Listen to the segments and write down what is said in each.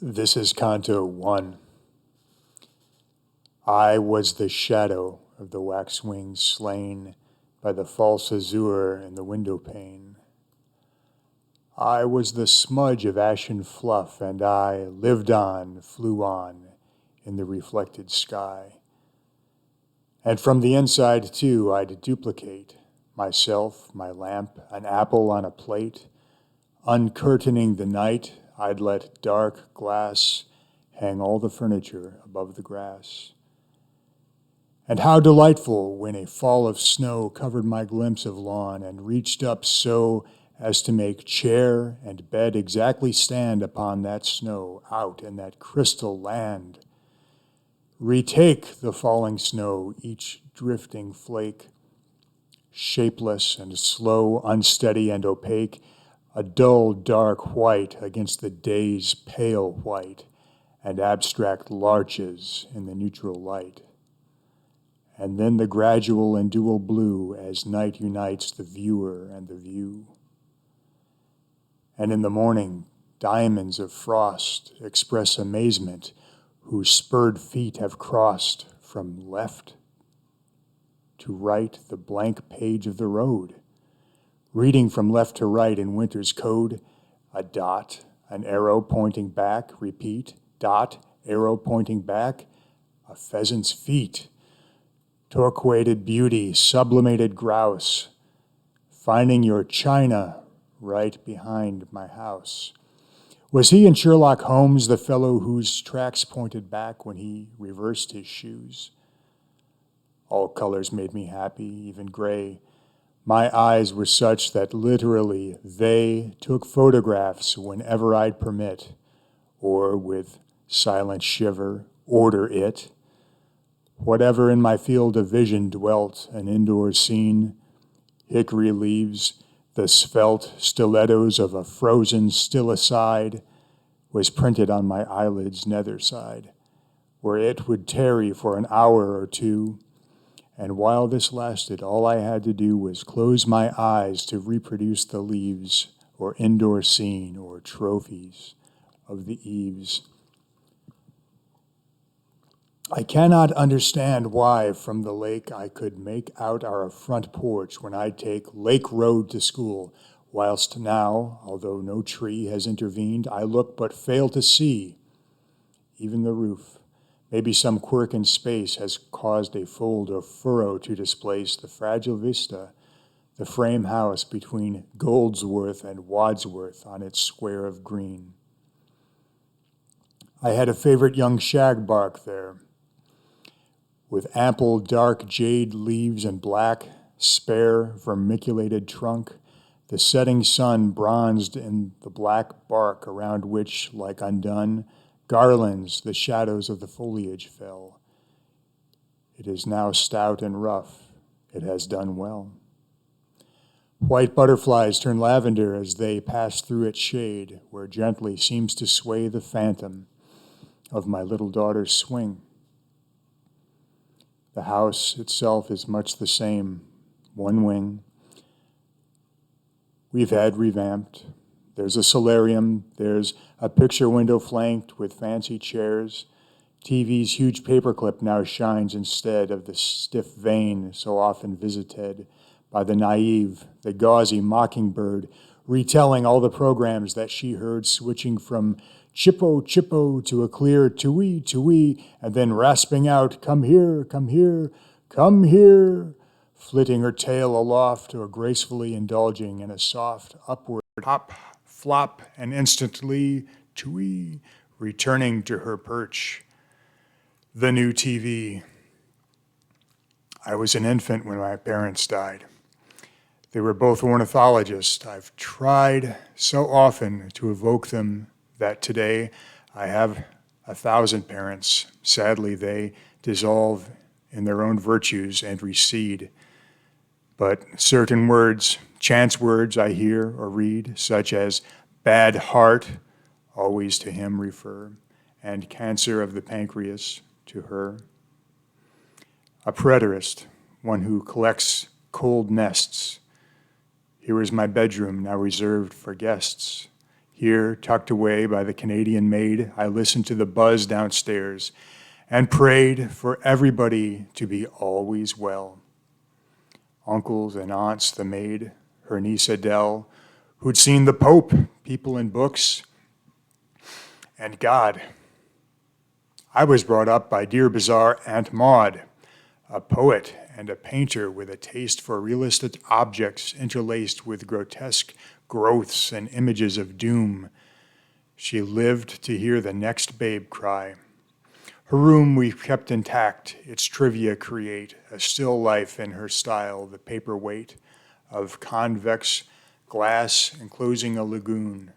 This is Canto 1. I was the shadow of the waxwing slain by the false azure in the window pane. I was the smudge of ashen fluff, and I lived on, flew on, in the reflected sky. And from the inside, too, I'd duplicate myself, my lamp, an apple on a plate. Uncurtaining the night, I'd let dark glass hang all the furniture above the grass. And how delightful when a fall of snow covered my glimpse of lawn and reached up so as to make chair and bed exactly stand upon that snow out in that crystal land. Retake the falling snow, each drifting flake, shapeless and slow, unsteady and opaque, a dull dark white against the day's pale white, and abstract larches in the neutral light. And then the gradual and dual blue as night unites the viewer and the view. And in the morning, diamonds of frost express amazement, whose spurred feet have crossed from left to right the blank page of the road, reading from left to right in winter's code, a dot, an arrow pointing back, repeat, dot, arrow pointing back, a pheasant's feet, torquated beauty, sublimated grouse, finding your china right behind my house. Was he in Sherlock Holmes the fellow whose tracks pointed back when he reversed his shoes? All colors made me happy, even gray. My eyes were such that literally they took photographs whenever I'd permit, or with silent shiver, order it. Whatever in my field of vision dwelt an indoor scene, hickory leaves, the svelte stilettos of a frozen still aside, was printed on my eyelid's nether side, where it would tarry for an hour or two, and while this lasted, all I had to do was close my eyes to reproduce the leaves, or indoor scene, or trophies of the eaves. I cannot understand why from the lake I could make out our front porch when I take Lake Road to school, whilst now, although no tree has intervened, I look but fail to see even the roof. Maybe some quirk in space has caused a fold or furrow to displace the fragile vista, the frame house between Goldsworth and Wadsworth on its square of green. I had a favorite young shagbark there, with ample dark jade leaves and black, spare, vermiculated trunk, the setting sun bronzed in the black bark around which, like undone, garlands the shadows of the foliage fell. It is now stout and rough. It has done well. White butterflies turn lavender as they pass through its shade, where gently seems to sway the phantom of my little daughter's swing. The house itself is much the same, one wing. We've had revamped. There's a solarium, there's a picture window flanked with fancy chairs. TV's huge paperclip now shines instead of the stiff vane so often visited by the naive, the gauzy mockingbird, retelling all the programs that she heard switching from chippo chippo to a clear tui tui, and then rasping out, come here, come here, come here, flitting her tail aloft or gracefully indulging in a soft upward hop, flop, and instantly tui, returning to her perch. The new TV. I was an infant when my parents died. They were both ornithologists. I've tried so often to evoke them that today I have 1,000 parents. Sadly, they dissolve in their own virtues and recede. But certain words, chance words I hear or read, such as bad heart, always to him refer, and cancer of the pancreas, to her. A preterist, one who collects cold nests. Here is my bedroom, now reserved for guests. Here, tucked away by the Canadian maid, I listened to the buzz downstairs and prayed for everybody to be always well. Uncles and aunts, the maid, her niece Adele, who'd seen the Pope, people in books, and God. I was brought up by dear bizarre Aunt Maud, a poet and a painter with a taste for realistic objects interlaced with grotesque growths and images of doom. She lived to hear the next babe cry. Her room we kept intact, its trivia create, a still life in her style, the paperweight of convex glass enclosing a lagoon.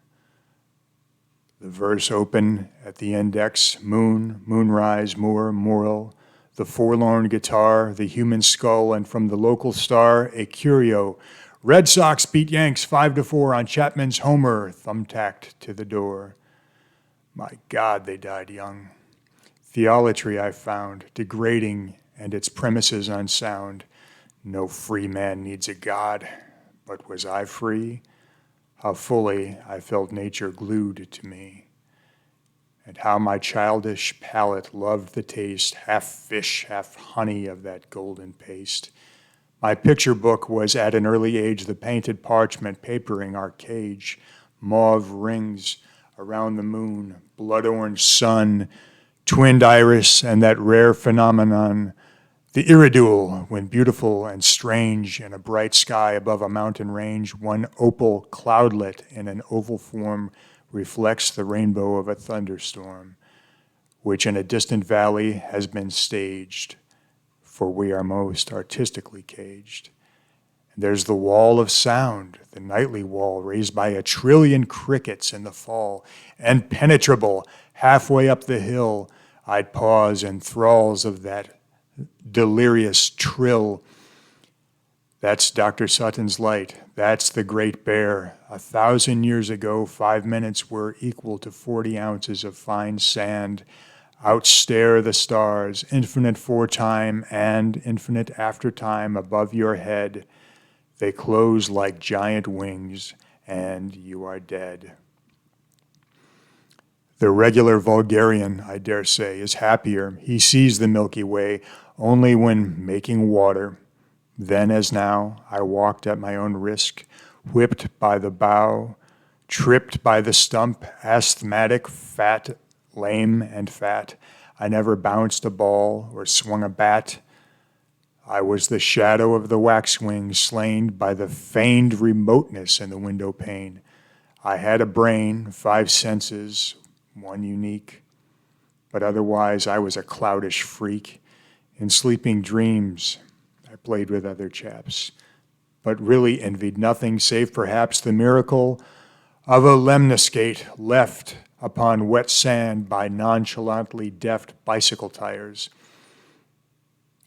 The verse open at the index, moon, moonrise, moor, moral, the forlorn guitar, the human skull, and from the local star, a curio. Red Sox beat Yanks 5-4 on Chapman's homer, thumbtacked to the door. My God, they died young. Theolatry I found, degrading and its premises unsound. No free man needs a God, but was I free? How fully I felt nature glued to me, and how my childish palate loved the taste, half fish, half honey of that golden paste. My picture book was at an early age the painted parchment papering our cage, mauve rings around the moon, blood-orange sun, twinned iris, and that rare phenomenon, the iridule, when beautiful and strange in a bright sky above a mountain range, one opal cloudlet in an oval form reflects the rainbow of a thunderstorm, which in a distant valley has been staged, for we are most artistically caged. And there's the wall of sound, the nightly wall raised by 1 trillion crickets in the fall, impenetrable, halfway up the hill, I'd pause in thralls of that delirious trill. That's Dr. Sutton's light. That's the Great Bear. 1,000 years ago, 5 minutes were equal to 40 ounces of fine sand. Outstare the stars, infinite foretime and infinite aftertime above your head. They close like giant wings, and you are dead. The regular vulgarian, I dare say, is happier. He sees the Milky Way only when making water. Then, as now, I walked at my own risk, whipped by the bough, tripped by the stump, asthmatic, fat, lame and fat. I never bounced a ball or swung a bat. I was the shadow of the waxwing, slain by the feigned remoteness in the window pane. I had a brain, 5 senses, one unique, but otherwise I was a cloudish freak. In sleeping dreams, I played with other chaps, but really envied nothing save perhaps the miracle of a lemniscate left upon wet sand by nonchalantly deft bicycle tires.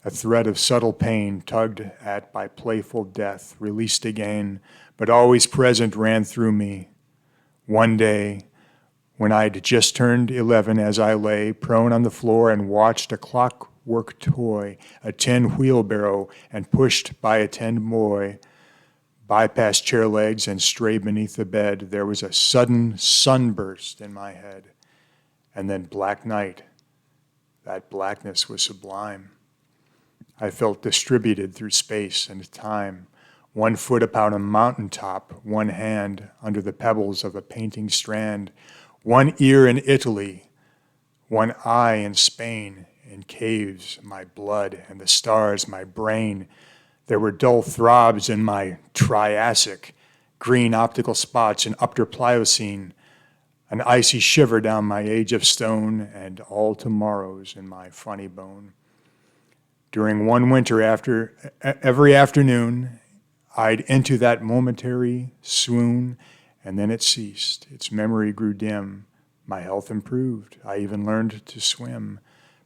A thread of subtle pain tugged at by playful death, released again, but always present, ran through me. One day, when I'd just turned 11, as I lay prone on the floor and watched a clockwork toy, a tin wheelbarrow, and pushed by a tin boy, bypass chair legs and stray beneath the bed, there was a sudden sunburst in my head, and then black night. That blackness was sublime. I felt distributed through space and time, 1 foot upon a mountaintop, 1 hand under the pebbles of a painting strand, 1 ear in Italy, 1 eye in Spain, in caves, my blood, and the stars, my brain. There were dull throbs in my Triassic, green optical spots in upper Pliocene, an icy shiver down my age of stone, and all tomorrows in my funny bone. During one winter every afternoon, I'd into that momentary swoon, and then it ceased. Its memory grew dim. My health improved. I even learned to swim.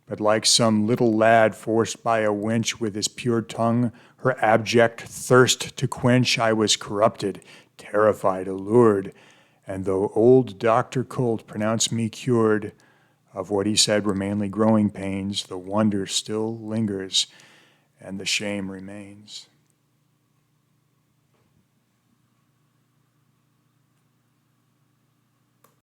But like some little lad forced by a wench with his pure tongue, her abject thirst to quench, I was corrupted, terrified, allured. And though old Dr. Colt pronounced me cured of what he said were mainly growing pains, the wonder still lingers and the shame remains.